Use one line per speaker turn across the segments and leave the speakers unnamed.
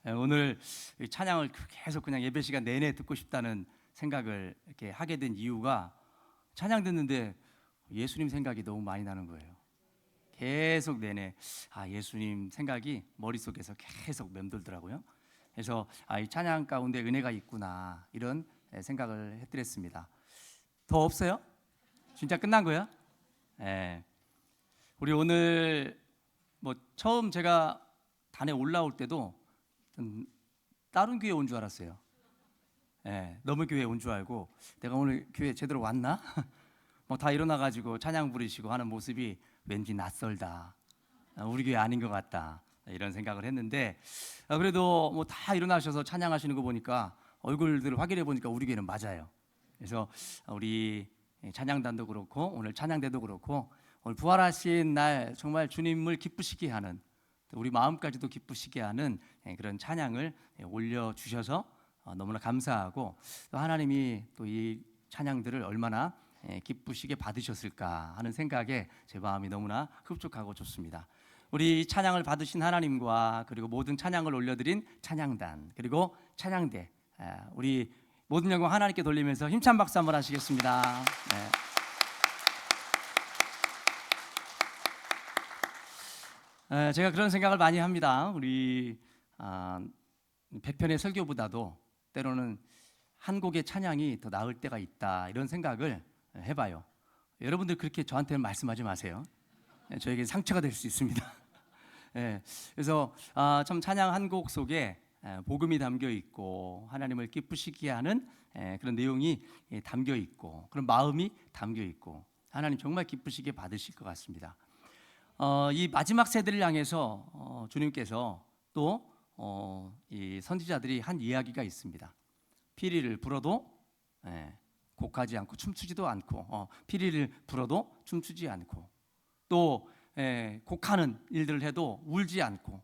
오늘 찬양을 계속 그냥 예배 시간 내내 듣고 싶다는 생각을 이렇게 하게 된 이유가 찬양 듣는데 예수님 생각이 너무 많이 나는 거예요. 계속 내내 예수님 생각이 머릿속에서 계속 맴돌더라고요. 그래서 이 찬양 가운데 은혜가 있구나 이런 생각을 해드렸습니다. 더 없어요? 진짜 끝난 거야? 예. 우리 오늘 처음 제가 단에 올라올 때도 다른 교회 온 줄 알았어요. 너무 교회 온 줄 알고 내가 오늘 교회 제대로 왔나? 다 일어나가지고 찬양 부르시고 하는 모습이 왠지 낯설다. 우리 교회 아닌 것 같다. 이런 생각을 했는데 그래도 다 일어나셔서 찬양하시는 거 보니까 얼굴들을 확인해 보니까 우리 교회는 맞아요. 그래서 우리 찬양단도 그렇고 오늘 찬양대도 그렇고 오늘 부활하신 날 정말 주님을 기쁘시게 하는 우리 마음까지도 기쁘시게 하는 그런 찬양을 올려주셔서 너무나 감사하고 또 하나님이 또 이 찬양들을 얼마나 기쁘시게 받으셨을까 하는 생각에 제 마음이 너무나 흡족하고 좋습니다. 우리 찬양을 받으신 하나님과 그리고 모든 찬양을 올려드린 찬양단 그리고 찬양대 우리 모든 영광 하나님께 돌리면서 힘찬 박수 한번 하시겠습니다. 제가 그런 생각을 많이 합니다. 우리 100편의 설교보다도 때로는 한 곡의 찬양이 더 나을 때가 있다 이런 생각을 해봐요. 여러분들 그렇게 저한테는 말씀하지 마세요. 저에게 상처가 될 수 있습니다. 그래서 참 찬양 한 곡 속에 복음이 담겨 있고 하나님을 기쁘시게 하는 그런 내용이 담겨 있고 그런 마음이 담겨 있고 하나님 정말 기쁘시게 받으실 것 같습니다. 이 마지막 세대를 향해서 주님께서 또 이 선지자들이 한 이야기가 있습니다. 피리를 불어도 곡하지 않고 춤추지도 않고 피리를 불어도 춤추지 않고 또 곡하는 일들을 해도 울지 않고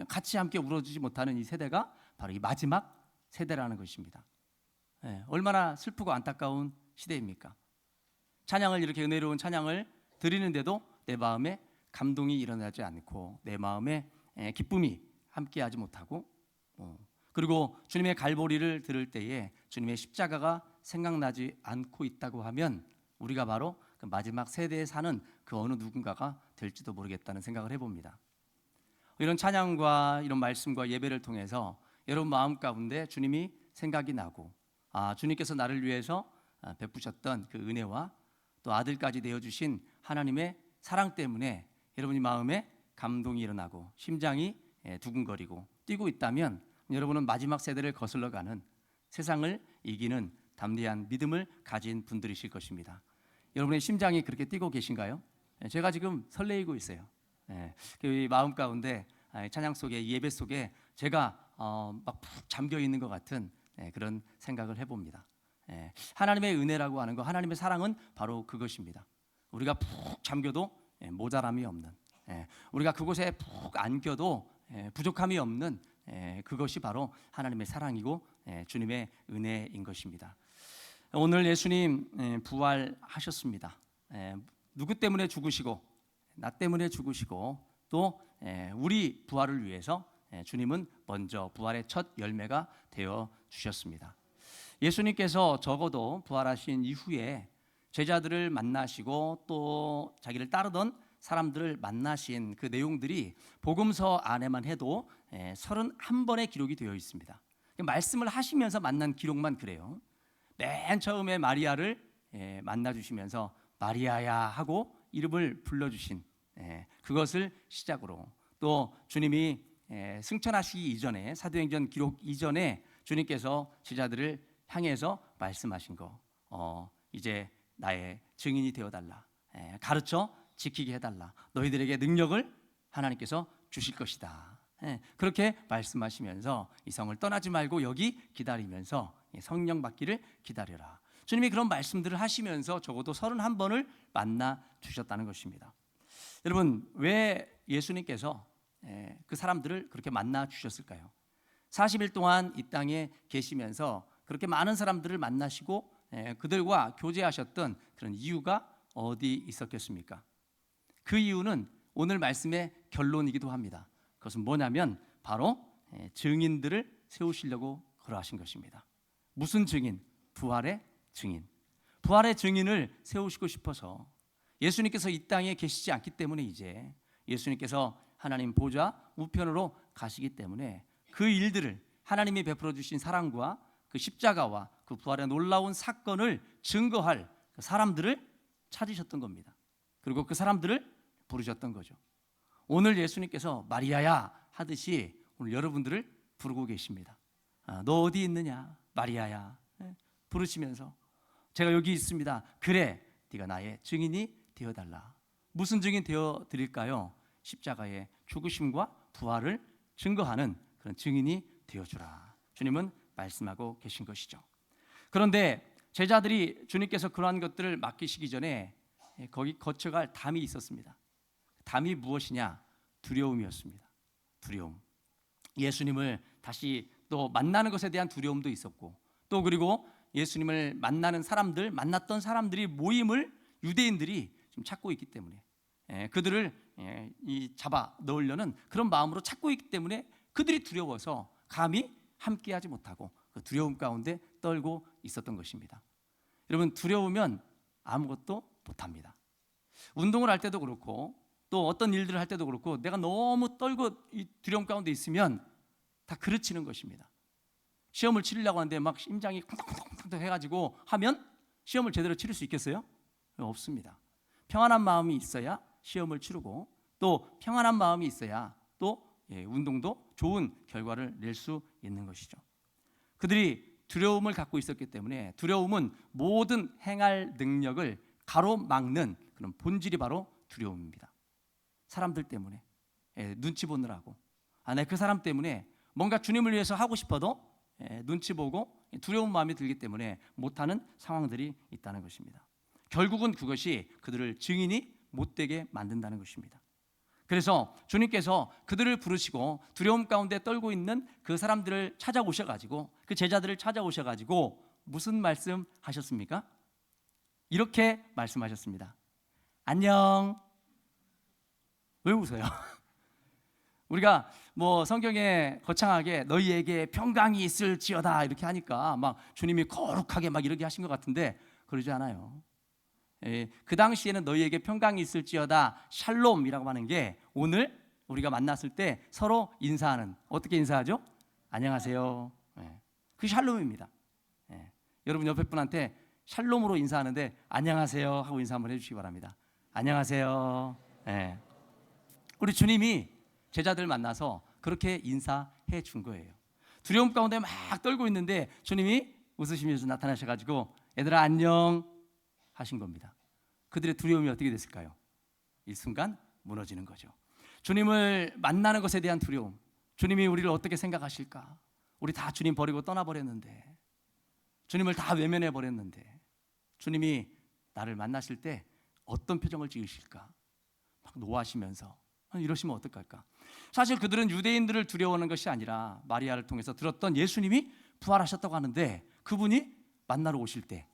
같이 함께 울어주지 못하는 이 세대가 바로 이 마지막 세대라는 것입니다. 얼마나 슬프고 안타까운 시대입니까? 찬양을 이렇게 은혜로운 찬양을 드리는데도 내 마음에 감동이 일어나지 않고 내 마음에 기쁨이 함께하지 못하고 그리고 주님의 갈보리를 들을 때에 주님의 십자가가 생각나지 않고 있다고 하면 우리가 바로 그 마지막 세대에 사는 그 어느 누군가가 될지도 모르겠다는 생각을 해봅니다. 이런 찬양과 이런 말씀과 예배를 통해서 여러분 마음 가운데 주님이 생각이 나고 주님께서 나를 위해서 베푸셨던 그 은혜와 또 아들까지 내어주신 하나님의 사랑 때문에 여러분이 마음에 감동이 일어나고 심장이 두근거리고 뛰고 있다면 여러분은 마지막 세대를 거슬러가는 세상을 이기는 담대한 믿음을 가진 분들이실 것입니다. 여러분의 심장이 그렇게 뛰고 계신가요? 제가 지금 설레이고 있어요. 그 마음 가운데 찬양 속에 예배 속에 제가 막 푹 잠겨 있는 것 같은 그런 생각을 해봅니다. 하나님의 은혜라고 하는 거 하나님의 사랑은 바로 그것입니다. 우리가 푹 잠겨도 모자람이 없는 우리가 그곳에 푹 안겨도 부족함이 없는 그것이 바로 하나님의 사랑이고 주님의 은혜인 것입니다. 오늘 예수님 부활하셨습니다. 누구 때문에 죽으시고 나 때문에 죽으시고 또 우리 부활을 위해서 주님은 먼저 부활의 첫 열매가 되어 주셨습니다. 예수님께서 적어도 부활하신 이후에 제자들을 만나시고 또 자기를 따르던 사람들을 만나신 그 내용들이 복음서 안에만 해도 31번의 기록이 되어 있습니다. 말씀을 하시면서 만난 기록만 그래요. 맨 처음에 마리아를 만나주시면서 마리아야 하고 이름을 불러주신 그것을 시작으로 또 주님이 승천하시기 이전에 사도행전 기록 이전에 주님께서 제자들을 향해서 말씀하신 거 이제 나의 증인이 되어달라 가르쳐 지키게 해달라 너희들에게 능력을 하나님께서 주실 것이다 그렇게 말씀하시면서 이 성을 떠나지 말고 여기 기다리면서 성령 받기를 기다려라 주님이 그런 말씀들을 하시면서 적어도 31번을 만나 주셨다는 것입니다. 여러분 왜 예수님께서 그 사람들을 그렇게 만나 주셨을까요? 40일 동안 이 땅에 계시면서 그렇게 많은 사람들을 만나시고 그들과 교제하셨던 그런 이유가 어디 있었겠습니까? 그 이유는 오늘 말씀의 결론이기도 합니다. 그것은 뭐냐면 바로 증인들을 세우시려고 그러하신 것입니다. 무슨 증인? 부활의 증인. 부활의 증인을 세우시고 싶어서 예수님께서 이 땅에 계시지 않기 때문에 이제 예수님께서 하나님 보좌 우편으로 가시기 때문에 그 일들을 하나님이 베풀어 주신 사랑과 그 십자가와 그 부활의 놀라운 사건을 증거할 사람들을 찾으셨던 겁니다. 그리고 그 사람들을 부르셨던 거죠. 오늘 예수님께서 마리아야 하듯이 오늘 여러분들을 부르고 계십니다. 너 어디 있느냐 마리아야 부르시면서 제가 여기 있습니다. 그래 네가 나의 증인이 되어달라. 무슨 증인 되어드릴까요? 십자가의 죽으심과 부활을 증거하는 그런 증인이 되어주라. 주님은 말씀하고 계신 것이죠. 그런데 제자들이 주님께서 그러한 것들을 맡기시기 전에 거기 거쳐갈 담이 있었습니다. 담이 무엇이냐? 두려움이었습니다. 두려움. 예수님을 다시 또 만나는 것에 대한 두려움도 있었고, 또 그리고 예수님을 만나는 사람들, 만났던 사람들이 모임을 유대인들이 지금 찾고 있기 때문에 그들을 잡아 넣으려는 그런 마음으로 찾고 있기 때문에 그들이 두려워서 감히 함께하지 못하고 그 두려움 가운데 떨고 있었던 것입니다. 여러분, 두려우면 아무것도 못합니다. 운동을 할 때도 그렇고 또 어떤 일들을 할 때도 그렇고 내가 너무 떨고 이 두려움 가운데 있으면 다 그르치는 것입니다. 시험을 치르려고 하는데 막 심장이 쿵쿵쿵쿵 해가지고 하면 시험을 제대로 치를 수 있겠어요? 없습니다. 평안한 마음이 있어야 시험을 치르고 또 평안한 마음이 있어야 또 운동도 좋은 결과를 낼 수 있는 것이죠. 그들이 두려움을 갖고 있었기 때문에 두려움은 모든 행할 능력을 가로막는 그런 본질이 바로 두려움입니다. 사람들 때문에 눈치 보느라고 그 사람 때문에 뭔가 주님을 위해서 하고 싶어도 눈치 보고 두려운 마음이 들기 때문에 못하는 상황들이 있다는 것입니다. 결국은 그것이 그들을 증인이 못되게 만든다는 것입니다. 그래서 주님께서 그들을 부르시고 두려움 가운데 떨고 있는 그 사람들을 찾아오셔가지고 그 제자들을 찾아오셔가지고 무슨 말씀하셨습니까? 이렇게 말씀하셨습니다. 안녕. 왜 웃어요? 우리가 뭐 성경에 거창하게 너희에게 평강이 있을지어다 이렇게 하니까 막 주님이 거룩하게 막 이렇게 하신 것 같은데 그러지 않아요. 그 당시에는 너희에게 평강이 있을지어다 샬롬이라고 하는 게 오늘 우리가 만났을 때 서로 인사하는, 어떻게 인사하죠? 안녕하세요. 그 샬롬입니다. 여러분 옆에 분한테 샬롬으로 인사하는데 안녕하세요 하고 인사 한번 해주시기 바랍니다. 안녕하세요. 우리 주님이 제자들 만나서 그렇게 인사해 준 거예요. 두려움 가운데 막 떨고 있는데 주님이 웃으시면서 나타나셔가지고 얘들아 안녕 하신 겁니다. 그들의 두려움이 어떻게 됐을까요? 일순간 무너지는 거죠. 주님을 만나는 것에 대한 두려움, 주님이 우리를 어떻게 생각하실까? 우리 다 주님 버리고 떠나버렸는데, 주님을 다 외면해 버렸는데 주님이 나를 만나실 때 어떤 표정을 지으실까? 막 노하시면서 이러시면 어떡할까? 사실 그들은 유대인들을 두려워하는 것이 아니라 마리아를 통해서 들었던 예수님이 부활하셨다고 하는데 그분이 만나러 오실 때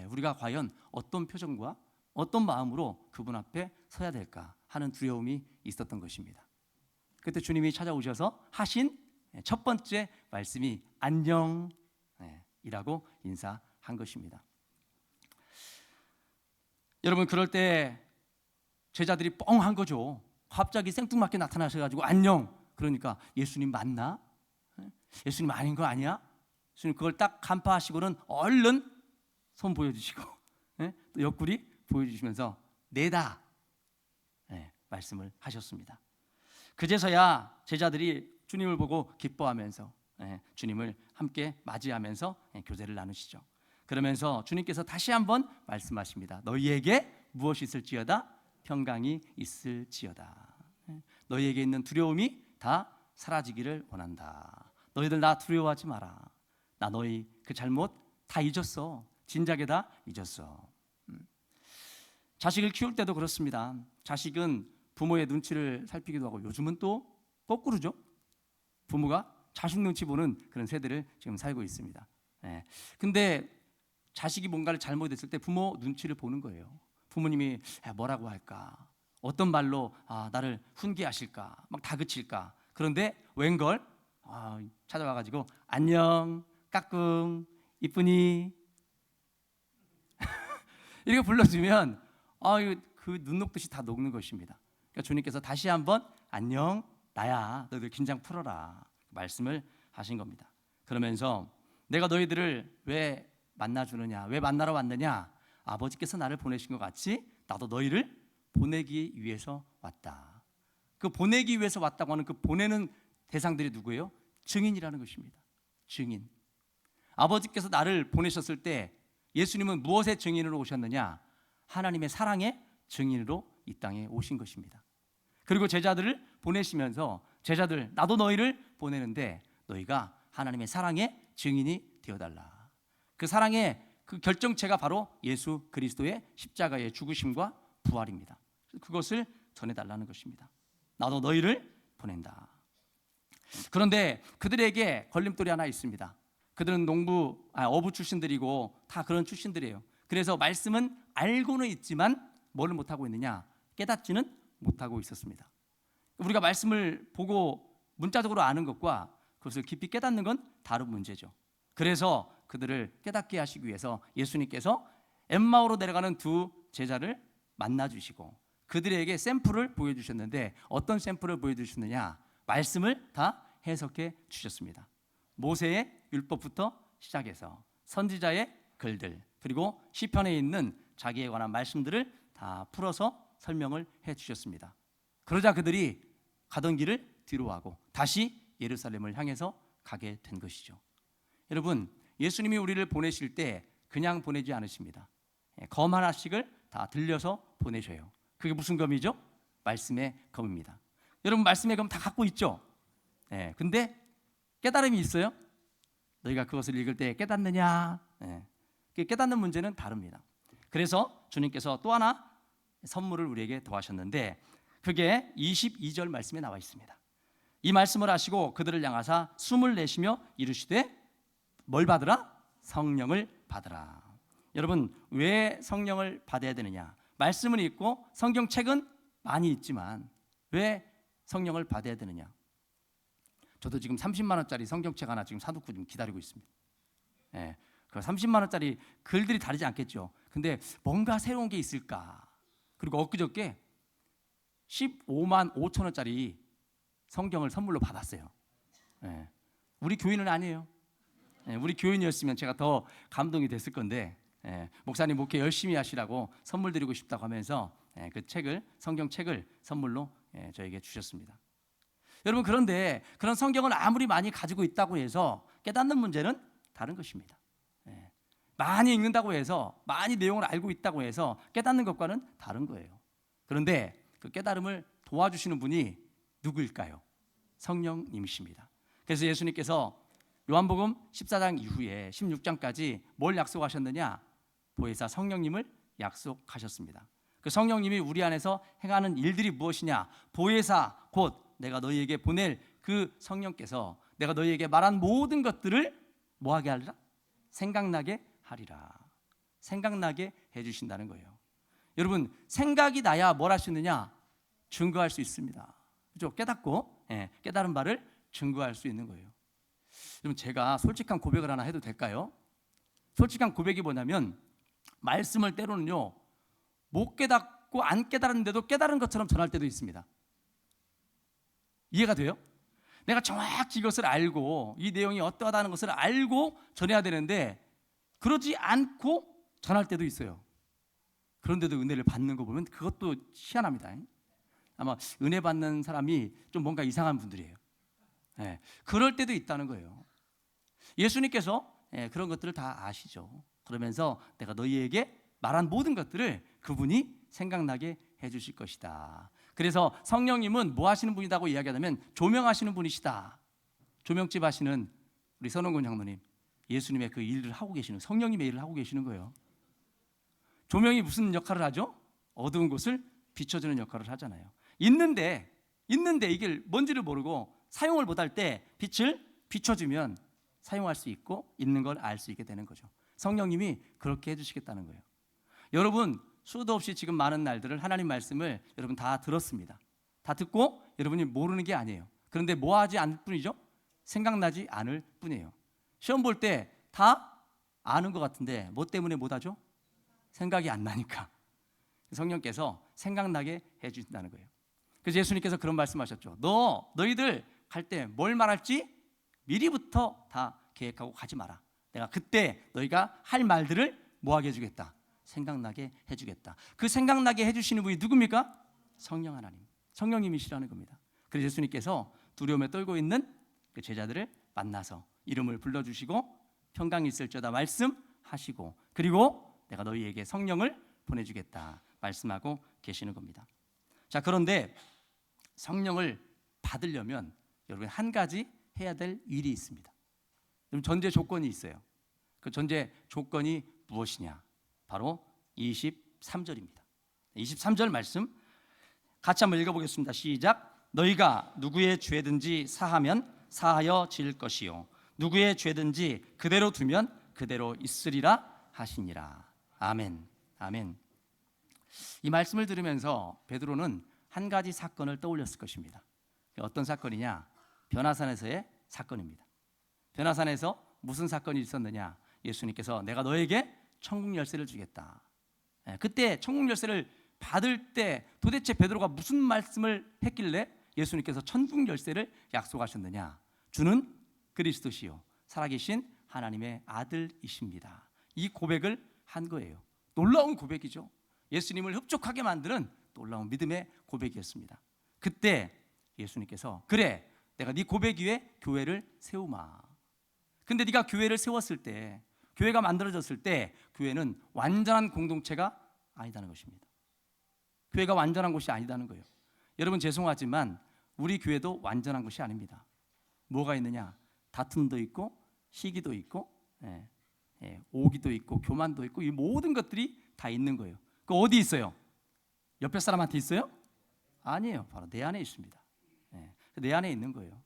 우리가 과연 어떤 표정과 어떤 마음으로 그분 앞에 서야 될까 하는 두려움이 있었던 것입니다. 그때 주님이 찾아오셔서 하신 첫 번째 말씀이 안녕이라고 인사한 것입니다. 여러분, 그럴 때 제자들이 뻥한 거죠. 갑자기 생뚱맞게 나타나셔가지고 안녕. 그러니까 예수님 맞나? 예수님 아닌 거 아니야? 예수님 그걸 딱 간파하시고는 얼른 손 보여주시고 또 옆구리 보여주시면서 내다 말씀을 하셨습니다. 그제서야 제자들이 주님을 보고 기뻐하면서 주님을 함께 맞이하면서 교제를 나누시죠. 그러면서 주님께서 다시 한번 말씀하십니다. 너희에게 무엇이 있을지어다? 평강이 있을지어다. 너희에게 있는 두려움이 다 사라지기를 원한다. 너희들 나 두려워하지 마라. 나 너희 그 잘못 다 잊었어. 진작에 다 잊었어. 자식을 키울 때도 그렇습니다. 자식은 부모의 눈치를 살피기도 하고 요즘은 또 거꾸로죠. 부모가 자식 눈치 보는 그런 세대를 지금 살고 있습니다. 근데 자식이 뭔가를 잘못했을 때 부모 눈치를 보는 거예요. 부모님이 뭐라고 할까? 어떤 말로 나를 훈계하실까? 막 다그칠까? 그런데 웬걸 찾아와가지고 안녕 까꿍 이쁘니 이렇게 불러주면 그 눈 녹듯이 다 녹는 것입니다. 그러니까 주님께서 다시 한번 안녕 나야 너희들 긴장 풀어라 말씀을 하신 겁니다. 그러면서 내가 너희들을 왜 만나주느냐, 왜 만나러 왔느냐, 아버지께서 나를 보내신 것 같이 나도 너희를 보내기 위해서 왔다. 그 보내기 위해서 왔다고 하는 그 보내는 대상들이 누구예요? 증인이라는 것입니다. 증인. 아버지께서 나를 보내셨을 때 예수님은 무엇의 증인으로 오셨느냐? 하나님의 사랑의 증인으로 이 땅에 오신 것입니다. 그리고 제자들을 보내시면서 제자들 나도 너희를 보내는데 너희가 하나님의 사랑의 증인이 되어달라. 그 사랑의 그 결정체가 바로 예수 그리스도의 십자가의 죽으심과 부활입니다. 그것을 전해달라는 것입니다. 나도 너희를 보낸다. 그런데 그들에게 걸림돌이 하나 있습니다. 그들은 어부 출신들이고 다 그런 출신들이에요. 그래서 말씀은 알고는 있지만 뭐를 못하고 있느냐? 깨닫지는 못하고 있었습니다. 우리가 말씀을 보고 문자적으로 아는 것과 그것을 깊이 깨닫는 건 다른 문제죠. 그래서 그들을 깨닫게 하시기 위해서 예수님께서 엠마오로 내려가는 두 제자를 만나주시고 그들에게 샘플을 보여주셨는데 어떤 샘플을 보여주셨느냐? 말씀을 다 해석해 주셨습니다. 모세의 율법부터 시작해서 선지자의 글들 그리고 시편에 있는 자기에 관한 말씀들을 다 풀어서 설명을 해 주셨습니다. 그러자 그들이 가던 길을 뒤로하고 다시 예루살렘을 향해서 가게 된 것이죠. 여러분, 예수님이 우리를 보내실 때 그냥 보내지 않으십니다. 검 하나씩을 다 들려서 보내셔요. 그게 무슨 검이죠? 말씀의 검입니다. 여러분 말씀의 검 다 갖고 있죠? 근데 깨달음이 있어요? 너희가 그것을 읽을 때 깨닫느냐? 깨닫는 문제는 다릅니다. 그래서 주님께서 또 하나 선물을 우리에게 더하셨는데 그게 22절 말씀에 나와 있습니다. 이 말씀을 하시고 그들을 향하사 숨을 내쉬며 이르시되 뭘 받으라? 성령을 받으라. 여러분 왜 성령을 받아야 되느냐? 말씀은 있고 성경책은 많이 있지만 왜 성령을 받아야 되느냐? 저도 지금 30만 원짜리 성경책 하나 지금 사놓고 좀 기다리고 있습니다. 그 30만 원짜리 글들이 다르지 않겠죠. 근데 뭔가 새로운 게 있을까? 그리고 엊그저께 15만 5천 원짜리 성경을 선물로 받았어요. 우리 교인은 아니에요. 우리 교인이었으면 제가 더 감동이 됐을 건데 목사님 목회 열심히 하시라고 선물 드리고 싶다고 하면서 그 책을 성경책을 선물로 저에게 주셨습니다. 여러분 그런데 그런 성경을 아무리 많이 가지고 있다고 해서 깨닫는 문제는 다른 것입니다. 많이 읽는다고 해서 많이 내용을 알고 있다고 해서 깨닫는 것과는 다른 거예요. 그런데 그 깨달음을 도와주시는 분이 누구일까요? 성령님이십니다. 그래서 예수님께서 요한복음 14장 이후에 16장까지 뭘 약속하셨느냐? 보혜사 성령님을 약속하셨습니다. 그 성령님이 우리 안에서 행하는 일들이 무엇이냐? 보혜사 곧 내가 너희에게 보낼 그 성령께서 내가 너희에게 말한 모든 것들을 뭐하게 하리라? 생각나게 하리라. 생각나게 해주신다는 거예요. 여러분 생각이 나야 뭘 할 수 있느냐? 증거할 수 있습니다. 그렇죠? 깨닫고 깨달은 바를 증거할 수 있는 거예요. 여러분 제가 솔직한 고백을 하나 해도 될까요? 솔직한 고백이 뭐냐면 말씀을 때로는요 못 깨닫고 안 깨달았는데도 깨달은 것처럼 전할 때도 있습니다. 이해가 돼요? 내가 정확히 이것을 알고 이 내용이 어떠하다는 것을 알고 전해야 되는데 그러지 않고 전할 때도 있어요. 그런데도 은혜를 받는 거 보면 그것도 희한합니다. 아마 은혜 받는 사람이 좀 뭔가 이상한 분들이에요. 그럴 때도 있다는 거예요. 예수님께서 그런 것들을 다 아시죠. 그러면서 내가 너희에게 말한 모든 것들을 그분이 생각나게 해주실 것이다. 그래서 성령님은 뭐 하시는 분이라고 이야기하면 조명하시는 분이시다. 조명집 하시는 우리 선원군 장로님, 예수님의 그 일을 하고 계시는 성령님의 일을 하고 계시는 거예요. 조명이 무슨 역할을 하죠? 어두운 곳을 비춰주는 역할을 하잖아요. 있는데 이게 뭔지를 모르고 사용을 못할 때 빛을 비춰주면 사용할 수 있고 있는 걸 알 수 있게 되는 거죠. 성령님이 그렇게 해주시겠다는 거예요. 여러분 수도 없이 지금 많은 날들을 하나님 말씀을 여러분 다 들었습니다. 다 듣고 여러분이 모르는 게 아니에요. 그런데 뭐 하지 않을 뿐이죠? 생각나지 않을 뿐이에요. 시험 볼 때 다 아는 것 같은데 뭐 때문에 못하죠? 생각이 안 나니까. 성령께서 생각나게 해주신다는 거예요. 그래서 예수님께서 그런 말씀하셨죠. 너희들 갈 때 뭘 말할지 미리부터 다 계획하고 가지 마라. 내가 그때 너희가 할 말들을 뭐하게 해주겠다? 생각나게 해주겠다. 그 생각나게 해주시는 분이 누굽니까? 성령 하나님, 성령님이시라는 겁니다. 그래서 예수님께서 두려움에 떨고 있는 그 제자들을 만나서 이름을 불러주시고 평강이 있을지어다 말씀하시고, 그리고 내가 너희에게 성령을 보내주겠다 말씀하고 계시는 겁니다. 자, 그런데 성령을 받으려면 여러분 한 가지 해야 될 일이 있습니다. 전제 조건이 있어요. 그 전제 조건이 무엇이냐? 바로 23절입니다. 23절 말씀 같이 한번 읽어보겠습니다. 시작. 너희가 누구의 죄든지 사하면 사하여 질 것이요 누구의 죄든지 그대로 두면 그대로 있으리라 하시니라. 아멘. 아멘. 이 말씀을 들으면서 베드로는 한 가지 사건을 떠올렸을 것입니다. 어떤 사건이냐? 변화산에서의 사건입니다. 변화산에서 무슨 사건이 있었느냐? 예수님께서 내가 너에게 천국 열쇠를 주겠다. 그때 천국 열쇠를 받을 때 도대체 베드로가 무슨 말씀을 했길래 예수님께서 천국 열쇠를 약속하셨느냐? 주는 그리스도시요 살아계신 하나님의 아들이십니다. 이 고백을 한 거예요. 놀라운 고백이죠. 예수님을 흡족하게 만드는 놀라운 믿음의 고백이었습니다. 그때 예수님께서 그래, 내가 네 고백 위에 교회를 세우마. 근데 네가 교회를 세웠을 때, 교회가 만들어졌을 때 교회는 완전한 공동체가 아니다는 것입니다. 교회가 완전한 곳이 아니다는 거예요. 여러분 죄송하지만 우리 교회도 완전한 곳이 아닙니다. 뭐가 있느냐? 다툼도 있고 시기도 있고 오기도 있고 교만도 있고 이 모든 것들이 다 있는 거예요. 그 어디 있어요? 옆에 사람한테 있어요? 아니에요. 바로 내 안에 있습니다. 내 안에 있는 거예요.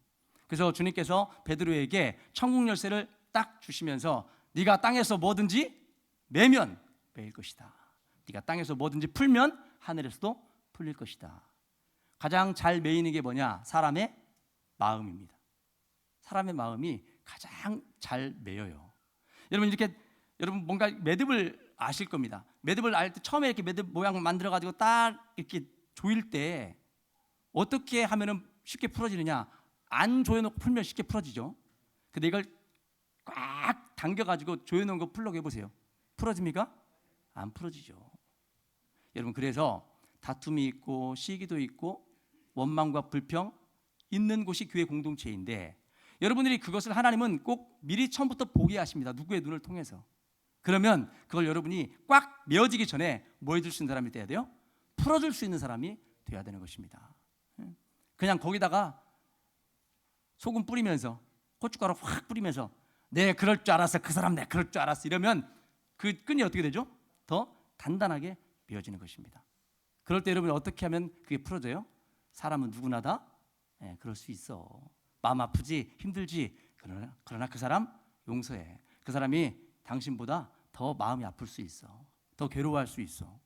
그래서 주님께서 베드로에게 천국 열쇠를 딱 주시면서 네가 땅에서 뭐든지 매면 매일 것이다. 네가 땅에서 뭐든지 풀면 하늘에서도 풀릴 것이다. 가장 잘 매이는 게 뭐냐? 사람의 마음입니다. 사람의 마음이 가장 잘 매여요. 여러분 이렇게 여러분 뭔가 매듭을 아실 겁니다. 매듭을 알 때 처음에 이렇게 매듭 모양 만들어 가지고 딱 이렇게 조일 때 어떻게 하면은 쉽게 풀어지느냐? 안 조여놓고 풀면 쉽게 풀어지죠. 근데 이걸 꽉 당겨가지고 조여놓은 거 풀려고 해보세요. 풀어집니까? 안 풀어지죠. 여러분 그래서 다툼이 있고 시기도 있고 원망과 불평 있는 곳이 교회 공동체인데 여러분들이 그것을 하나님은 꼭 미리 처음부터 보게 하십니다. 누구의 눈을 통해서. 그러면 그걸 여러분이 꽉 메어지기 전에 뭐 해줄 수 있는 사람이 돼야 돼요? 풀어줄 수 있는 사람이 돼야 되는 것입니다. 그냥 거기다가 소금 뿌리면서 고춧가루 확 뿌리면서 네 그럴 줄 알았어, 그 사람 네 그럴 줄 알았어 이러면 그 끈이 어떻게 되죠? 더 단단하게 메어지는 것입니다. 그럴 때 여러분이 어떻게 하면 그게 풀어져요? 사람은 누구나 다 그럴 수 있어. 마음 아프지 힘들지 그러나 그 사람 용서해. 그 사람이 당신보다 더 마음이 아플 수 있어. 더 괴로워할 수 있어.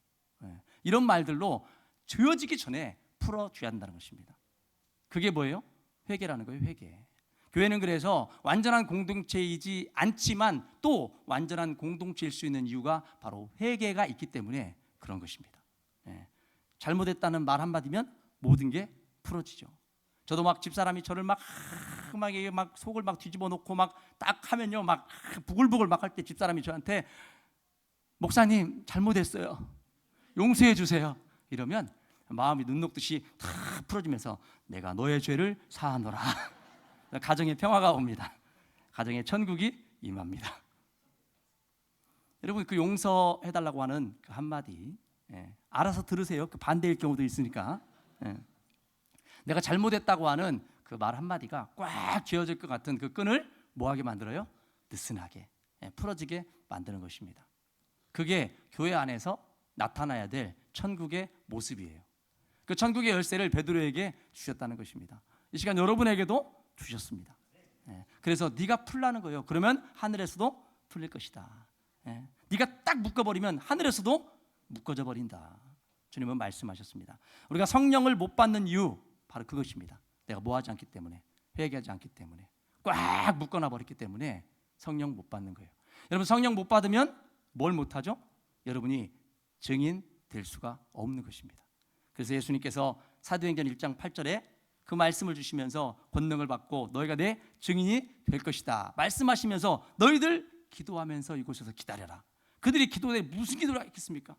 이런 말들로 죄어지기 전에 풀어줘야 한다는 것입니다. 그게 뭐예요? 회개라는 거예요. 회개. 교회는 그래서 완전한 공동체이지 않지만 또 완전한 공동체일 수 있는 이유가 바로 회개가 있기 때문에 그런 것입니다. 잘못했다는 말 한마디면 모든 게 풀어지죠. 저도 막 집사람이 저를 막 속을 막 뒤집어 놓고 막 딱 하면요 막 부글부글 막 할 때 집사람이 저한테 목사님 잘못했어요. 용서해 주세요. 이러면 마음이 눈 녹듯이 다 풀어지면서 내가 너의 죄를 사하노라. 가정에 평화가 옵니다. 가정에 천국이 임합니다. 여러분 그 용서해달라고 하는 그 한마디 알아서 들으세요. 그 반대일 경우도 있으니까. 내가 잘못했다고 하는 그 말 한마디가 꽉 쥐어질 것 같은 그 끈을 뭐하게 만들어요? 느슨하게 풀어지게 만드는 것입니다. 그게 교회 안에서 나타나야 될 천국의 모습이에요. 그 천국의 열쇠를 베드로에게 주셨다는 것입니다. 이 시간 여러분에게도 주셨습니다. 그래서 네가 풀라는 거예요. 그러면 하늘에서도 풀릴 것이다. 네가 딱 묶어버리면 하늘에서도 묶어져 버린다. 주님은 말씀하셨습니다. 우리가 성령을 못 받는 이유 바로 그것입니다. 내가 뭐하지 않기 때문에, 회개하지 않기 때문에. 꽉 묶어놔 버렸기 때문에 성령 못 받는 거예요. 여러분, 성령 못 받으면 뭘 못하죠? 여러분이 증인 될 수가 없는 것입니다. 그래서 예수님께서 사도행전 1장 8절에 그 말씀을 주시면서 권능을 받고 너희가 내 증인이 될 것이다 말씀하시면서 너희들 기도하면서 이곳에서 기다려라. 그들이 기도에 무슨 기도를 했겠습니까?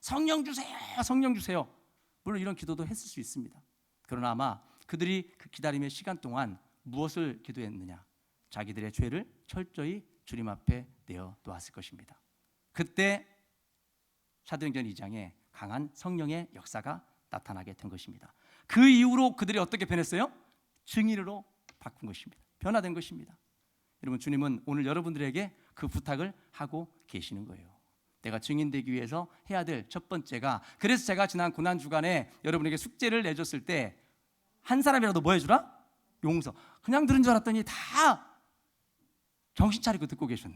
성령 주세요, 성령 주세요. 물론 이런 기도도 했을 수 있습니다. 그러나 아마 그들이 그 기다림의 시간 동안 무엇을 기도했느냐? 자기들의 죄를 철저히 주님 앞에 내어 놓았을 것입니다. 그때 사도행전 2장에 강한 성령의 역사가 나타나게 된 것입니다. 그 이후로 그들이 어떻게 변했어요? 증인으로 바꾼 것입니다. 변화된 것입니다. 여러분, 주님은 오늘 여러분들에게 그 부탁을 하고 계시는 거예요. 내가 증인되기 위해서 해야 될 첫 번째가, 그래서 제가 지난 고난주간에 여러분에게 숙제를 내줬을 때 한 사람이라도 뭐 해주라? 용서. 그냥 들은 줄 알았더니 다 정신 차리고 듣고 계셨네.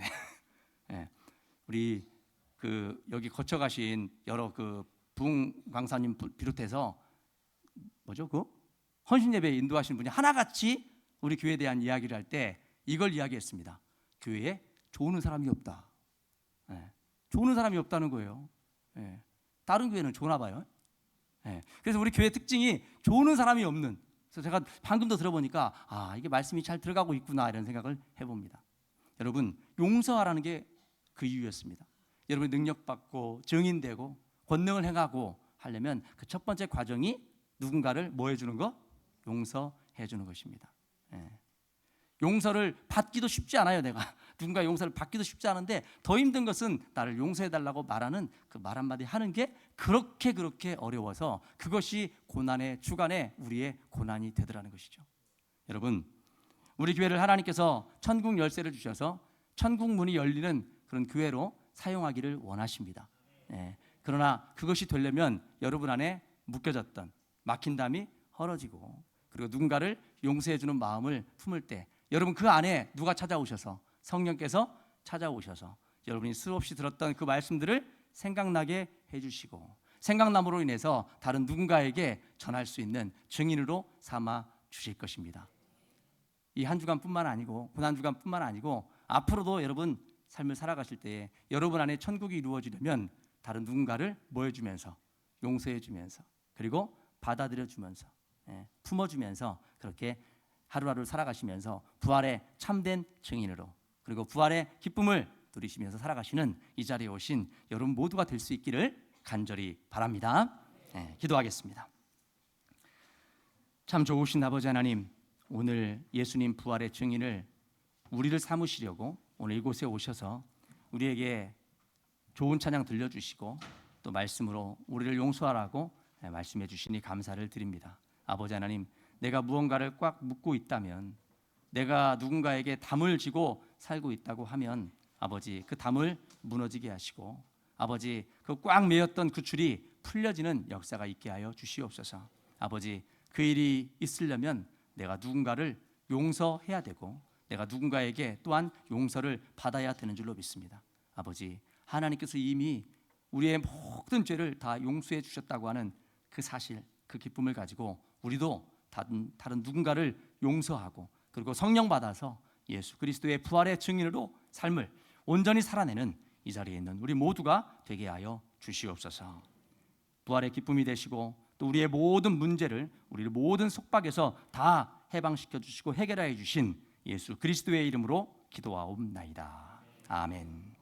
네. 우리 여기 거쳐가신 여러 부흥 강사님 비롯해서 뭐죠? 헌신 예배 인도하시는 분이 하나같이 우리 교회에 대한 이야기를 할 때 이걸 이야기했습니다. 교회에 좋은 사람이 없다. 네. 좋은 사람이 없다는 거예요. 네. 다른 교회는 좋나 봐요. 네. 그래서 우리 교회 특징이 좋은 사람이 없는. 그래서 제가 방금도 들어보니까 이게 말씀이 잘 들어가고 있구나 이런 생각을 해봅니다. 여러분, 용서하라는 게 그 이유였습니다. 여러분이 능력받고 증인되고 권능을 행하고 하려면 그 첫 번째 과정이 누군가를 뭐 해주는 거? 용서해 주는 것입니다. 예. 용서를 받기도 쉽지 않아요. 내가 누군가 용서를 받기도 쉽지 않은데 더 힘든 것은 나를 용서해달라고 말하는 그 말 한마디 하는 게 그렇게 어려워서 그것이 고난의 주간에 우리의 고난이 되더라는 것이죠. 여러분, 우리 교회를 하나님께서 천국 열쇠를 주셔서 천국 문이 열리는 그런 교회로 사용하기를 원하십니다. 예. 그러나 그것이 되려면 여러분 안에 묶여졌던 막힌 담이 헐어지고, 그리고 누군가를 용서해주는 마음을 품을 때 여러분 그 안에 누가 찾아오셔서, 성령께서 찾아오셔서 여러분이 수없이 들었던 그 말씀들을 생각나게 해주시고, 생각남으로 인해서 다른 누군가에게 전할 수 있는 증인으로 삼아 주실 것입니다. 이 한 주간뿐만 아니고 고난 주간뿐만 아니고 앞으로도 여러분 삶을 살아가실 때에 여러분 안에 천국이 이루어지려면 다른 누군가를 뭐 해주면서, 용서해주면서, 그리고 받아들여주면서, 품어주면서 그렇게 하루하루 살아가시면서 부활의 참된 증인으로, 그리고 부활의 기쁨을 누리시면서 살아가시는 이 자리에 오신 여러분 모두가 될 수 있기를 간절히 바랍니다. 기도하겠습니다. 참 좋으신 아버지 하나님, 오늘 예수님 부활의 증인을 우리를 삼으시려고 오늘 이곳에 오셔서 우리에게 좋은 찬양 들려주시고 또 말씀으로 우리를 용서하라고 말씀해 주시니 감사를 드립니다. 아버지 하나님, 내가 무언가를 꽉 묶고 있다면, 내가 누군가에게 담을 지고 살고 있다고 하면 아버지 그 담을 무너지게 하시고, 아버지 그 꽉 매였던 그 줄이 풀려지는 역사가 있게 하여 주시옵소서. 아버지, 그 일이 있으려면 내가 누군가를 용서해야 되고 내가 누군가에게 또한 용서를 받아야 되는 줄로 믿습니다. 아버지, 하나님께서 이미 우리의 모든 죄를 다 용서해 주셨다고 하는 그 사실, 그 기쁨을 가지고 우리도 다른 누군가를 용서하고 그리고 성령 받아서 예수 그리스도의 부활의 증인으로 삶을 온전히 살아내는 이 자리에 있는 우리 모두가 되게 하여 주시옵소서. 부활의 기쁨이 되시고 또 우리의 모든 문제를, 우리의 모든 속박에서 다 해방시켜 주시고 해결하여 주신 예수 그리스도의 이름으로 기도하옵나이다. 아멘.